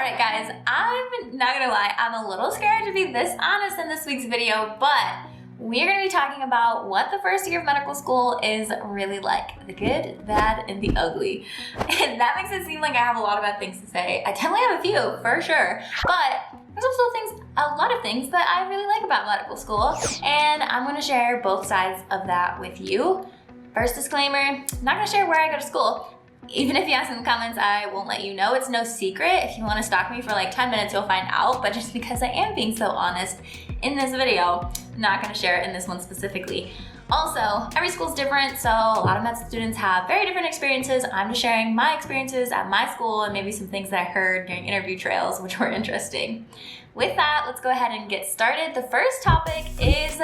Alright guys, I'm not gonna lie, I'm a little scared to be this honest in this week's video, but we're gonna be talking about what the first year of medical school is really like. The good, bad, and the ugly. And that makes it seem like I have a lot of bad things to say. I definitely have a few, for sure, but there's also a lot of things that I really like about medical school, and I'm gonna share both sides of that with you. First disclaimer, I'm not gonna share where I go to school. Even if you ask in the comments, I won't let you know. It's no secret. If you want to stalk me for like 10 minutes, you'll find out. But just because I am being so honest in this video, I'm not going to share it in this one specifically. Also, every school's different, so a lot of med students have very different experiences. I'm just sharing my experiences at my school and maybe some things that I heard during interview trails, which were interesting. With that, let's go ahead and get started. The first topic is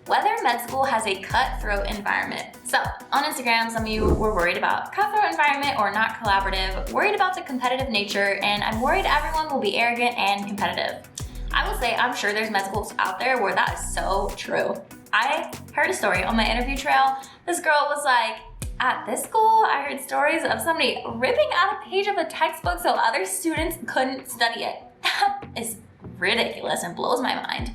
whether med school has a cutthroat environment. So on Instagram, some of you were worried about cutthroat environment or not collaborative, worried about the competitive nature, and I'm worried everyone will be arrogant and competitive. I will say I'm sure there's med schools out there where that is so true. I heard a story on my interview trail. This girl was like, at this school, I heard stories of somebody ripping out a page of a textbook so other students couldn't study it. That is ridiculous and blows my mind.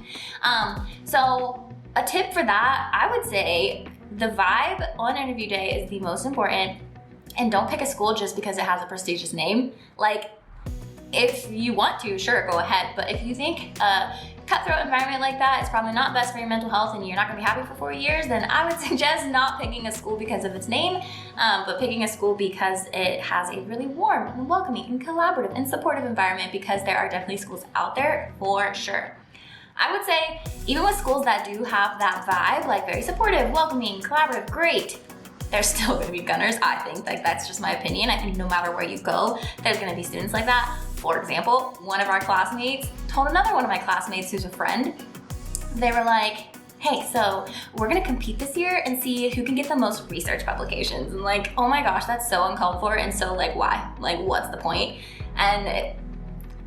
So a tip for that, I would say the vibe on interview day is the most important, and don't pick a school just because it has a prestigious name. Like, if you want to, sure, go ahead, but if you think a cutthroat environment like that is probably not best for your mental health and you're not gonna be happy for 4 years, then I would suggest not picking a school because of its name, but picking a school because it has a really warm and welcoming and collaborative and supportive environment, because there are definitely schools out there for sure. I would say, even with schools that do have that vibe, like very supportive, welcoming, collaborative, great, there's still gonna be gunners, I think. Like, that's just my opinion. I think no matter where you go, there's gonna be students like that. For example, one of our classmates told another one of my classmates who's a friend, they were like, hey, so we're gonna compete this year and see who can get the most research publications. And like, oh my gosh, that's so uncalled for, and so like, why? Like, what's the point? And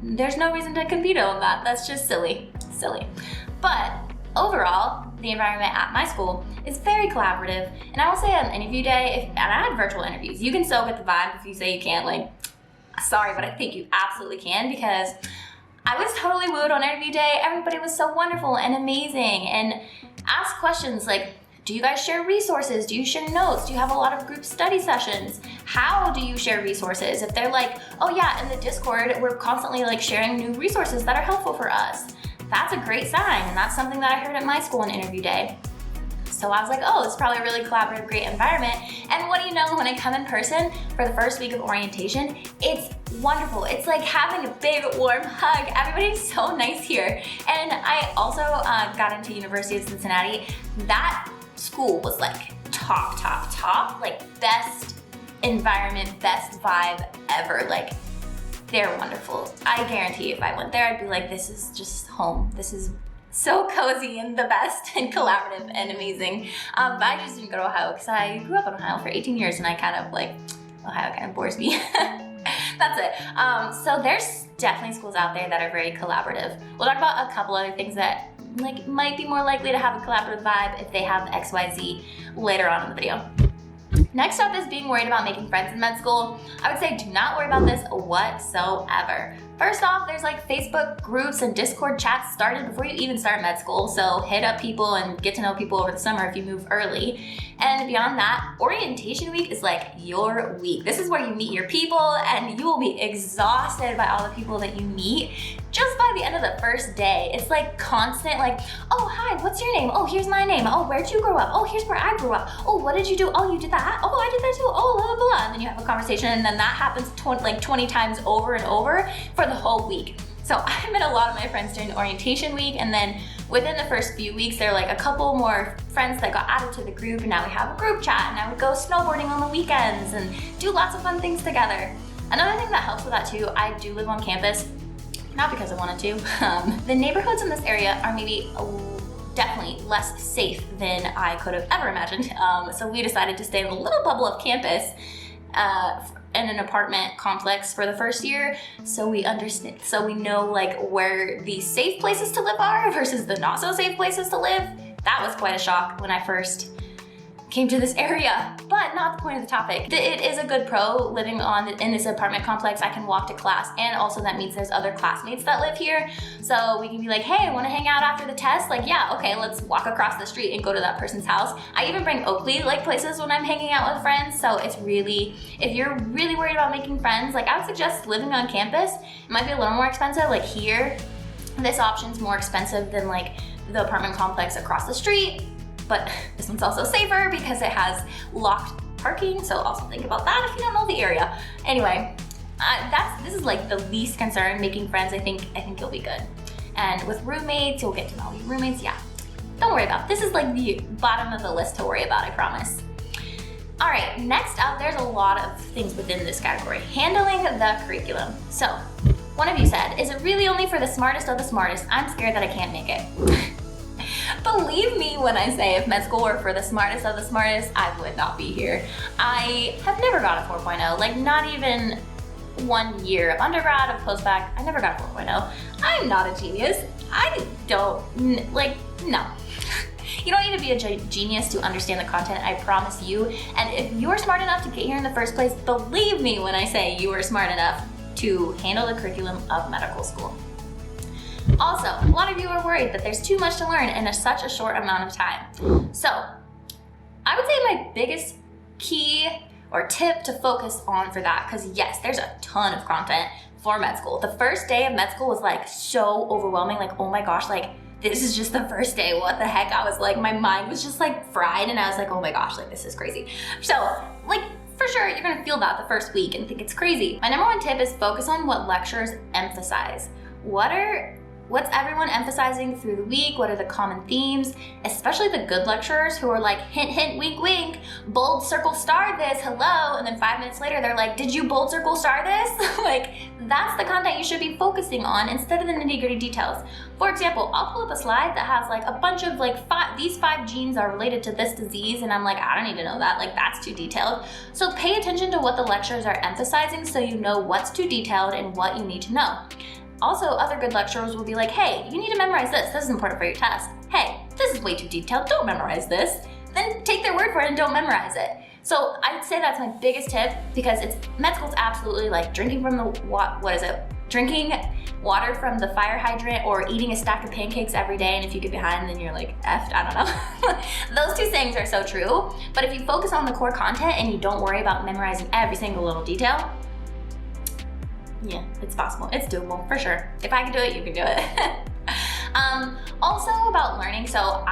there's no reason to compete on that. That's just silly. But overall, the environment at my school is very collaborative, and I will say on interview day, and I had virtual interviews, you can still get the vibe. If you say you can't, like, sorry, but I think you absolutely can, because I was totally wooed on interview day. Everybody was so wonderful and amazing, and ask questions like, do you guys share resources? Do you share notes? Do you have a lot of group study sessions? How do you share resources? If they're like, oh yeah, in the Discord, we're constantly like sharing new resources that are helpful for us, that's a great sign, and that's something that I heard at my school on interview day. So I was like, oh, it's probably a really collaborative, great environment. And what do you know, when I come in person for the first week of orientation, it's wonderful. It's like having a big, warm hug. Everybody's so nice here. And I also got into University of Cincinnati. That school was like top, like best environment, best vibe ever. Like, they're wonderful. I guarantee if I went there, I'd be like, this is just home. This is so cozy and the best and collaborative and amazing. But I just didn't go to Ohio because I grew up in Ohio for 18 years and I kind of like, Ohio kind of bores me. That's it. So there's definitely schools out there that are very collaborative. We'll talk about a couple other things that like might be more likely to have a collaborative vibe if they have XYZ later on in the video. Next up is being worried about making friends in med school. I would say do not worry about this whatsoever. First off, there's like Facebook groups and Discord chats started before you even start med school, so hit up people and get to know people over the summer if you move early. And beyond that, orientation week is like your week. This is where you meet your people, and you will be exhausted by all the people that you meet just by the end of the first day. It's like constant, like, oh, hi, what's your name? Oh, here's my name. Oh, where'd you grow up? Oh, here's where I grew up. Oh, what did you do? Oh, you did that? Oh, I did that too. Oh, blah, blah, blah. And then you have a conversation, and then that happens 20 times over and over for the whole week. So I met a lot of my friends during orientation week, and then within the first few weeks, there were like a couple more friends that got added to the group, and now we have a group chat, and I would go snowboarding on the weekends and do lots of fun things together. Another thing that helps with that too, I do live on campus, not because I wanted to. The neighborhoods in this area are maybe definitely less safe than I could have ever imagined. So we decided to stay in a little bubble of campus in an apartment complex for the first year, so we understand, so we know like where the safe places to live are versus the not so safe places to live. That was quite a shock when I first came to this area, but not the point of the topic. It is a good pro living in this apartment complex. I can walk to class, and also that means there's other classmates that live here. So we can be like, hey, wanna hang out after the test? Like, yeah, okay, let's walk across the street and go to that person's house. I even bring Oakley like places when I'm hanging out with friends. So it's really, if you're really worried about making friends, like I would suggest living on campus. It might be a little more expensive. Like here, this option's more expensive than like the apartment complex across the street. But this one's also safer because it has locked parking, so also think about that if you don't know the area. Anyway, this is like the least concern, making friends. I think you'll be good. And with roommates, you'll get to know your roommates. Yeah, don't worry about it. This is like the bottom of the list to worry about, I promise. All right, next up, there's a lot of things within this category. Handling the curriculum. So, one of you said, is it really only for the smartest of the smartest? I'm scared that I can't make it. Believe me when I say if med school were for the smartest of the smartest, I would not be here. I have never got a 4.0, like not even 1 year of undergrad, of postbac, I never got a 4.0. I'm not a genius. I don't, no. You don't need to be a genius to understand the content, I promise you. And if you're smart enough to get here in the first place, believe me when I say you are smart enough to handle the curriculum of medical school. Also, a lot of you are worried that there's too much to learn in such a short amount of time. So, I would say my biggest key or tip to focus on for that, because yes, there's a ton of content for med school. The first day of med school was like so overwhelming, like oh my gosh, like this is just the first day, what the heck? I was like, my mind was just like fried and I was like, oh my gosh, like this is crazy. So, like for sure, you're gonna feel that the first week and think it's crazy. My number one tip is focus on what lecturers emphasize. What's everyone emphasizing through the week? What are the common themes? Especially the good lecturers who are like, hint, hint, wink, wink, bold, circle, star this, hello. And then 5 minutes later, they're like, did you bold, circle, star this? Like, that's the content you should be focusing on instead of the nitty gritty details. For example, I'll pull up a slide that has like a bunch of like these 5 genes are related to this disease. And I'm like, I don't need to know that. Like, that's too detailed. So pay attention to what the lecturers are emphasizing so you know what's too detailed and what you need to know. Also, other good lecturers will be like, hey, you need to memorize this. This is important for your test. Hey, this is way too detailed. Don't memorize this. Then take their word for it and don't memorize it. So I'd say that's my biggest tip because med school's absolutely like drinking from the, drinking water from the fire hydrant or eating a stack of pancakes every day. And if you get behind, then you're like effed, I don't know. Those two things are so true. But if you focus on the core content and you don't worry about memorizing every single little detail, yeah, it's possible. It's doable, for sure. If I can do it, you can do it. Also about learning, so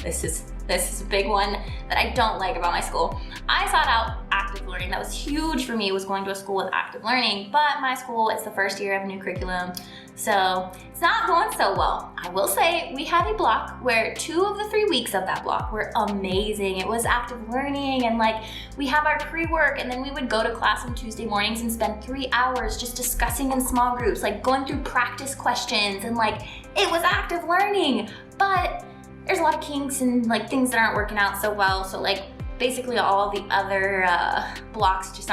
this is a big one that I don't like about my school. I sought out active learning. That was huge for me, was going to a school with active learning, but my school, it's the first year of a new curriculum, so it's not going so well. I will say we had a block where 2 of the 3 weeks of that block were amazing. It was active learning and like we have our pre-work and then we would go to class on Tuesday mornings and spend 3 hours just discussing in small groups, like going through practice questions and like it was active learning, but there's a lot of kinks and like things that aren't working out so well. So like basically all the other blocks just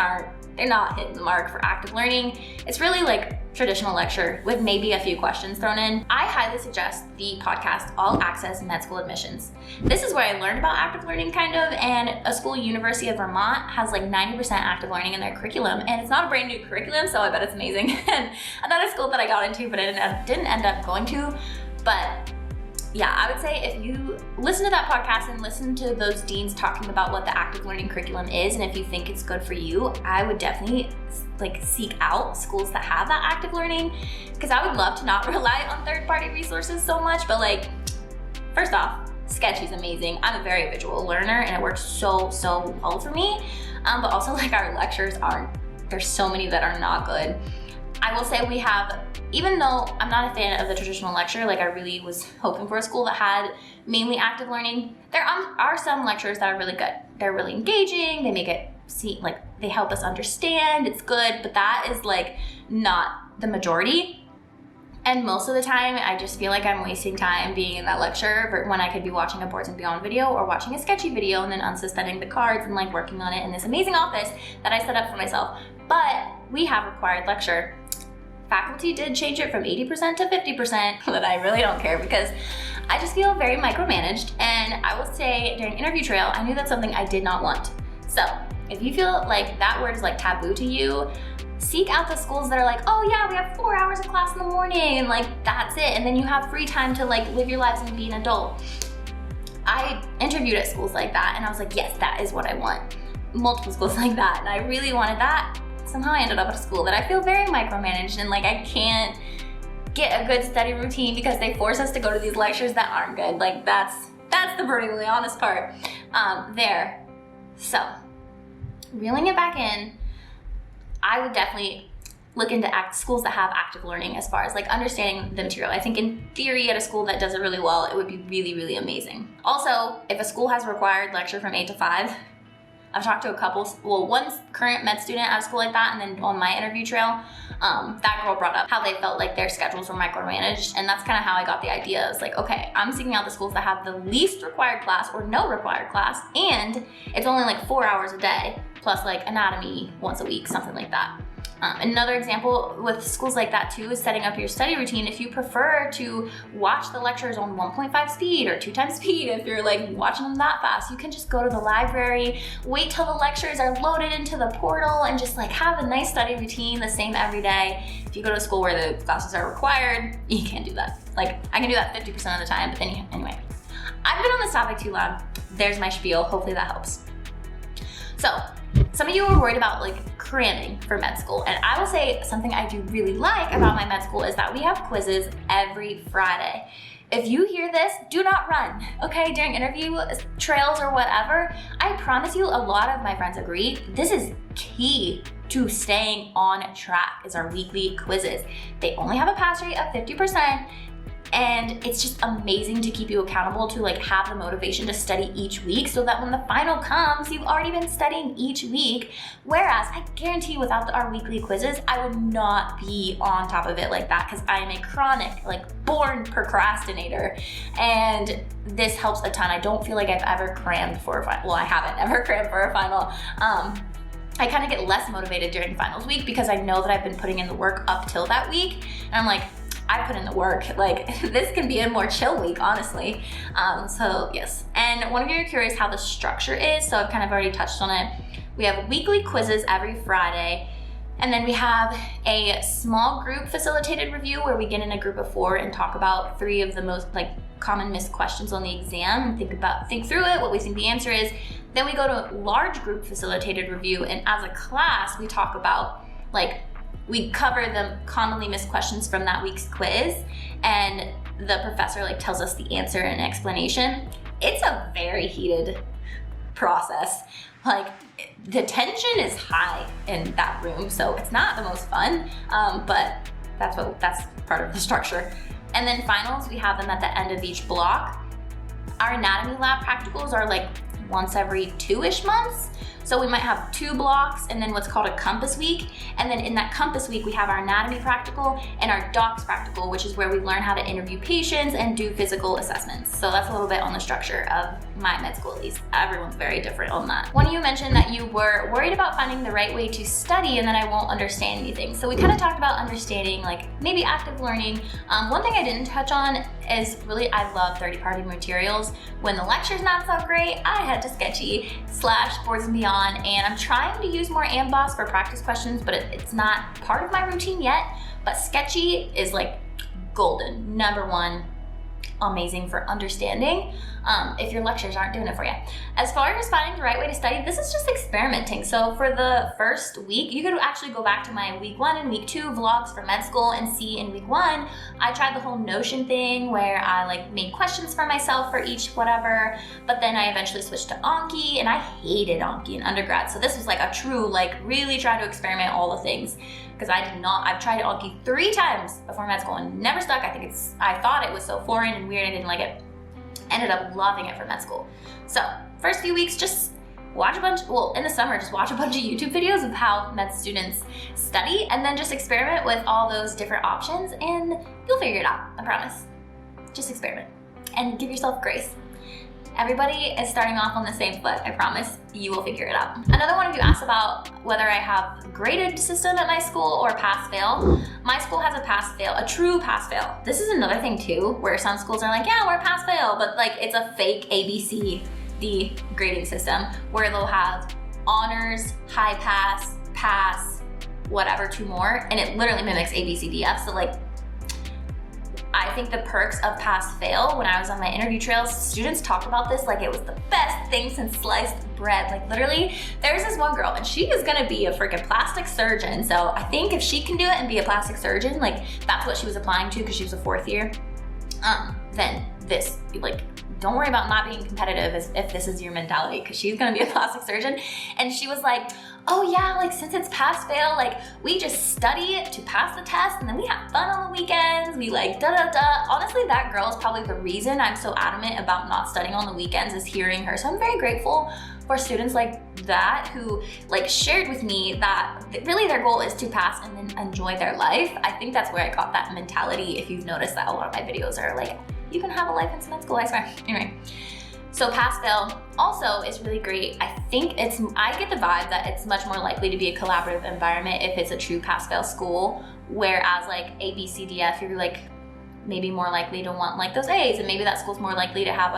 they're not hitting the mark for active learning. It's really like traditional lecture with maybe a few questions thrown in. I highly suggest the podcast All Access Med School Admissions. This is where I learned about active learning kind of, and a school, University of Vermont, has like 90% active learning in their curriculum, and it's not a brand new curriculum, so I bet it's amazing. And another school that I got into but I didn't end up going to, but yeah, I would say if you listen to that podcast and listen to those deans talking about what the active learning curriculum is, and if you think it's good for you, I would definitely like seek out schools that have that active learning, because I would love to not rely on third-party resources so much. But like, first off, Sketchy's amazing. I'm a very visual learner and it works so well for me. But also like our lectures there's so many that are not good. I will say we have, even though I'm not a fan of the traditional lecture, like I really was hoping for a school that had mainly active learning, there are some lectures that are really good. They're really engaging, they make it seem like they help us understand, it's good, but that is like not the majority. And most of the time, I just feel like I'm wasting time being in that lecture when I could be watching a Boards and Beyond video or watching a Sketchy video and then unsuspending the cards and like working on it in this amazing office that I set up for myself. But we have required lecture faculty did change it from 80% to 50%, but I really don't care because I just feel very micromanaged. And I will say during interview trail, I knew that's something I did not want. So if you feel like that word is like taboo to you, seek out the schools that are like, oh yeah, we have 4 hours of class in the morning and like that's it. And then you have free time to like live your lives and be an adult. I interviewed at schools like that and I was like, yes, that is what I want. Multiple schools like that, and I really wanted that. Somehow I ended up at a school that I feel very micromanaged and like I can't get a good study routine because they force us to go to these lectures that aren't good. Like that's the brutally honest part there. So reeling it back in, I would definitely look into schools that have active learning as far as like understanding the material. I think in theory at a school that does it really well, it would be really, really amazing. Also, if a school has a required lecture from 8 to 5, I've talked to a couple, well, one current med student at a school like that, and then on my interview trail, that girl brought up how they felt like their schedules were micromanaged, and that's kind of how I got the idea. It's like, okay, I'm seeking out the schools that have the least required class or no required class, and it's only like 4 hours a day, plus like anatomy once a week, something like that. Another example with schools like that too is setting up your study routine. If you prefer to watch the lectures on 1.5 speed or 2 times speed, if you're like watching them that fast, you can just go to the library, wait till the lectures are loaded into the portal and just like have a nice study routine the same every day. If you go to a school where the classes are required, you can't do that. Like I can do that 50% of the time, but then anyway. I've been on this topic too long. There's my spiel, hopefully that helps. So, some of you are worried about like cramming for med school, and I will say something I do really like about my med school is that we have quizzes every Friday. If you hear this, do not run, okay? During interview trails or whatever, I promise you a lot of my friends agree, this is key to staying on track is our weekly quizzes. They only have a pass rate of 50%, and it's just amazing to keep you accountable to like have the motivation to study each week so that when the final comes, you've already been studying each week. Whereas I guarantee you without our weekly quizzes, I would not be on top of it like that because I am a chronic, like born procrastinator. And this helps a ton. I don't feel like I've ever crammed for a final. Well, I haven't ever crammed for a final. I kind of get less motivated during finals week because I know that I've been putting in the work up till that week. And I'm like, I put in the work. Like this can be a more chill week, honestly. So yes. And one of you are curious how the structure is. So I've kind of already touched on it. We have weekly quizzes every Friday. And then we have a small group facilitated review where we get in a group of 4 and talk about 3 of the most like common missed questions on the exam and think through it, what we think the answer is. Then we go to a large group facilitated review, and as a class, we talk about like we cover the commonly missed questions from that week's quiz, and the professor like tells us the answer and explanation. It's a very heated process. Like the tension is high in that room, so it's not the most fun, but that's part of the structure. And then finals, we have them at the end of each block. Our anatomy lab practicals are like once every 2-ish months. So we might have 2 blocks and then what's called a compass week. And then in that compass week, we have our anatomy practical and our docs practical, which is where we learn how to interview patients and do physical assessments. So that's a little bit on the structure of my med school, at least. Everyone's very different on that. One of you mentioned that you were worried about finding the right way to study and then I won't understand anything. So we kind of talked about understanding, like maybe active learning. One thing I didn't touch on is really, I love third-party materials. When the lecture's not so great, I head to Sketchy/Boards and Beyond. And I'm trying to use more Amboss for practice questions, but it's not part of my routine yet. But Sketchy is like golden, #1, amazing for understanding if your lectures aren't doing it for you. As far as finding the right way to study, this is just experimenting. So for the first week, you could actually go back to my week 1 and week 2 vlogs for med school and see in week 1, I tried the whole Notion thing where I like made questions for myself for each whatever, but then I eventually switched to Anki, and I hated Anki in undergrad. So this was like a true, like really try to experiment all the things. Because I've tried Anki 3 times before med school and never stuck. I thought it was so foreign and weird, I didn't like it. Ended up loving it for med school. So first few weeks, just watch in the summer, just watch a bunch of YouTube videos of how med students study, and then just experiment with all those different options and you'll figure it out, I promise. Just experiment and give yourself grace. Everybody is starting off on the same foot, I promise. You will figure it out. Another one of you asked about whether I have a graded system at my school or pass-fail. My school has a pass-fail, a true pass-fail. This is another thing too, where some schools are like, yeah, we're pass-fail, but like it's a fake ABCD grading system where they'll have honors, high pass, pass, whatever, 2 more, and it literally mimics ABCDF. So like, I think the perks of pass-fail, when I was on my interview trails, students talked about this like it was the best thing since sliced bread. Like literally, there's this one girl and she is gonna be a freaking plastic surgeon. So I think if she can do it and be a plastic surgeon, like that's what she was applying to because she was a 4th year, then this, like, don't worry about not being competitive as if this is your mentality, because she's gonna be a plastic surgeon. And she was like, oh yeah, like since it's pass-fail, like we just study to pass the test and then we have fun on the weekends. We like da-da-da. Honestly, that girl is probably the reason I'm so adamant about not studying on the weekends, is hearing her. So I'm very grateful for students like that who like shared with me that really their goal is to pass and then enjoy their life. I think that's where I got that mentality. If you've noticed that a lot of my videos are like, you can have a life in med school, I swear. Anyway, so pass-fail also is really great. I get the vibe that it's much more likely to be a collaborative environment if it's a true pass-fail school, whereas like A, B, C, D, F, you're like maybe more likely to want like those A's, and maybe that school's more likely to have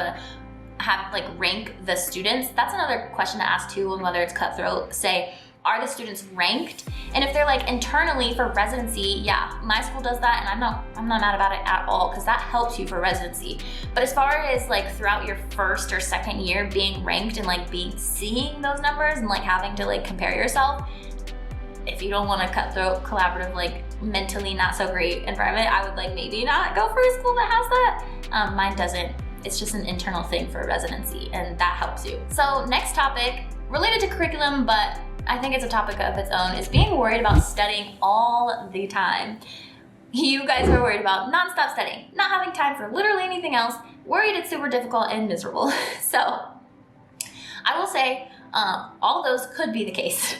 like rank the students. That's another question to ask too, on whether it's cutthroat. Say, are the students ranked? And if they're like internally for residency, yeah, my school does that, and I'm not mad about it at all, because that helps you for residency. But as far as like throughout your 1st or 2nd year being ranked and like seeing those numbers and like having to like compare yourself, if you don't want a cutthroat, collaborative, like mentally not so great environment, I would like maybe not go for a school that has that. Mine doesn't. It's just an internal thing for residency, and that helps you. So next topic, related to curriculum, but I think it's a topic of its own, is being worried about studying all the time. You guys are worried about nonstop studying, not having time for literally anything else, worried it's super difficult and miserable. So I will say all those could be the case.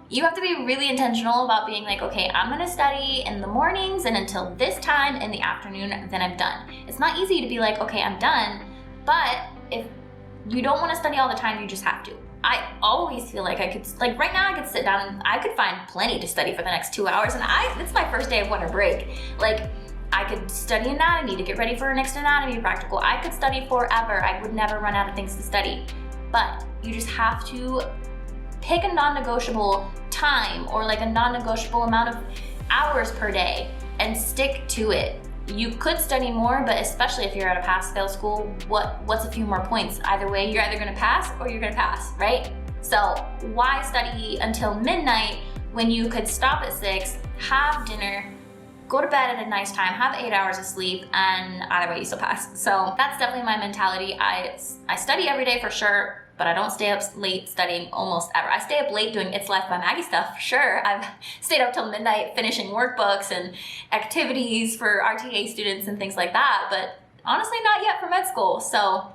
You have to be really intentional about being like, okay, I'm gonna study in the mornings and until this time in the afternoon, then I'm done. It's not easy to be like, okay, I'm done, but if you don't wanna study all the time, you just have to. I always feel like I could, like right now I could sit down and I could find plenty to study for the next 2 hours, and it's my first day of winter break. Like I could study anatomy to get ready for our next anatomy practical. I could study forever. I would never run out of things to study. But you just have to pick a non-negotiable time or like a non-negotiable amount of hours per day and stick to it. You could study more, but especially if you're at a pass-fail school, what's a few more points? Either way, you're either gonna pass or you're gonna pass, right? So why study until midnight when you could stop at 6, have dinner, go to bed at a nice time, have 8 hours of sleep, and either way you still pass. So that's definitely my mentality. I study every day for sure, but I don't stay up late studying almost ever. I stay up late doing It's Life by Maggie stuff, sure. I've stayed up till midnight finishing workbooks and activities for RTA students and things like that, but honestly not yet for med school. So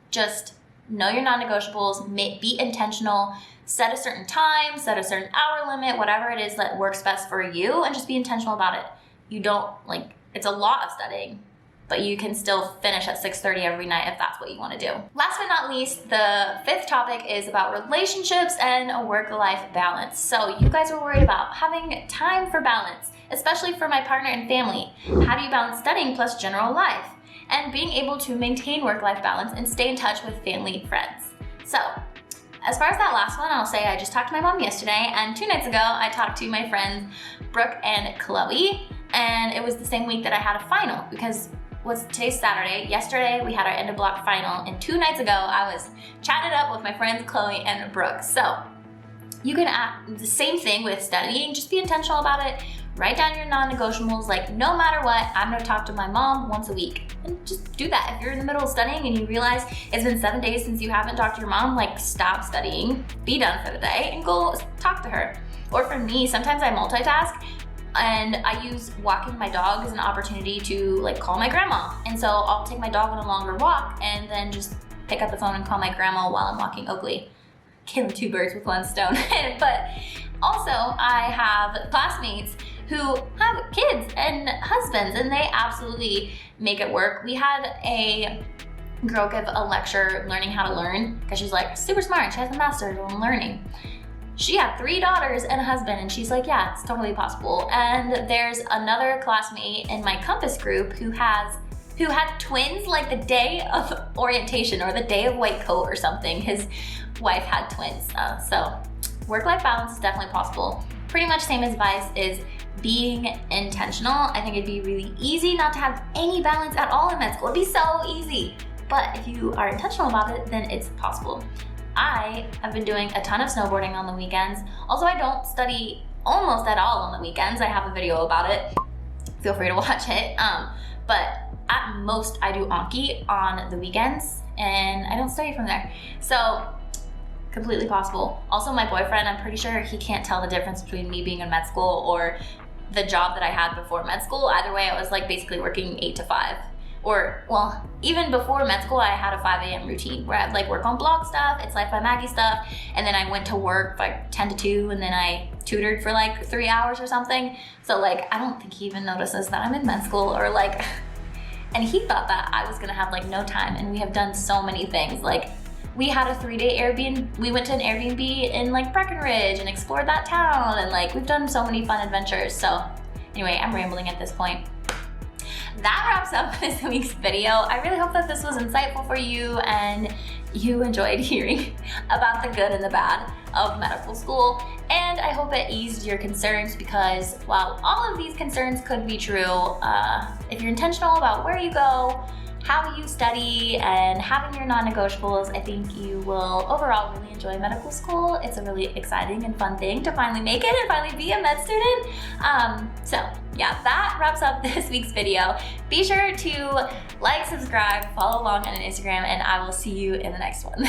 just know your non-negotiables, be intentional, set a certain time, set a certain hour limit, whatever it is that works best for you, and just be intentional about it. You don't, like, it's a lot of studying, but you can still finish at 6:30 every night if that's what you want to do. Last but not least, the 5th topic is about relationships and a work-life balance. So you guys are worried about having time for balance, especially for my partner and family. How do you balance studying plus general life? And being able to maintain work-life balance and stay in touch with family and friends. So as far as that last one, I'll say I just talked to my mom yesterday, and 2 nights ago, I talked to my friends Brooke and Chloe, and it was the same week that I had a final, because today's Saturday. Yesterday, we had our end of block final, and 2 nights ago, I was chatting up with my friends Chloe and Brooke. So you can act the same thing with studying, just be intentional about it. Write down your non-negotiables, like no matter what, I'm gonna talk to my mom once a week. And just do that. If you're in the middle of studying and you realize it's been 7 days since you haven't talked to your mom, like stop studying, be done for the day, and go talk to her. Or for me, sometimes I multitask, and I use walking my dog as an opportunity to like call my grandma. And so I'll take my dog on a longer walk and then just pick up the phone and call my grandma while I'm walking Oakley. Killing 2 birds with 1 stone. But also I have classmates who have kids and husbands, and they absolutely make it work. We had a girl give a lecture learning how to learn, because she's like super smart, she has a master's in learning. She had 3 daughters and a husband, and she's like, yeah, it's totally possible. And there's another classmate in my Compass group who had twins like the day of orientation or the day of white coat or something. His wife had twins. So work-life balance is definitely possible. Pretty much same advice is being intentional. I think it'd be really easy not to have any balance at all in med school. It'd be so easy. But if you are intentional about it, then it's possible. I have been doing a ton of snowboarding on the weekends. Also, I don't study almost at all on the weekends. I have a video about it. Feel free to watch it. But at most, I do Anki on the weekends, and I don't study from there. So, completely possible. Also, my boyfriend, I'm pretty sure he can't tell the difference between me being in med school or the job that I had before med school. Either way, I was like basically working 8 to 5. Or, well, even before med school, I had a 5 a.m. routine where I'd like work on blog stuff, It's Life by Maggie stuff, and then I went to work like 10 to 2, and then I tutored for like 3 hours or something. So like, I don't think he even notices that I'm in med school, or like, and he thought that I was gonna have like no time, and we have done so many things. Like, we had a 3-day Airbnb, we went to an Airbnb in like Breckenridge and explored that town, and like, we've done so many fun adventures. So anyway, I'm rambling at this point. That wraps up this week's video. I really hope that this was insightful for you and you enjoyed hearing about the good and the bad of medical school. And I hope it eased your concerns, because while all of these concerns could be true, if you're intentional about where you go, how you study, and having your non-negotiables, I think you will overall really enjoy medical school. It's a really exciting and fun thing to finally make it and finally be a med student. So yeah, that wraps up this week's video. Be sure to like, subscribe, follow along on Instagram, and I will see you in the next one.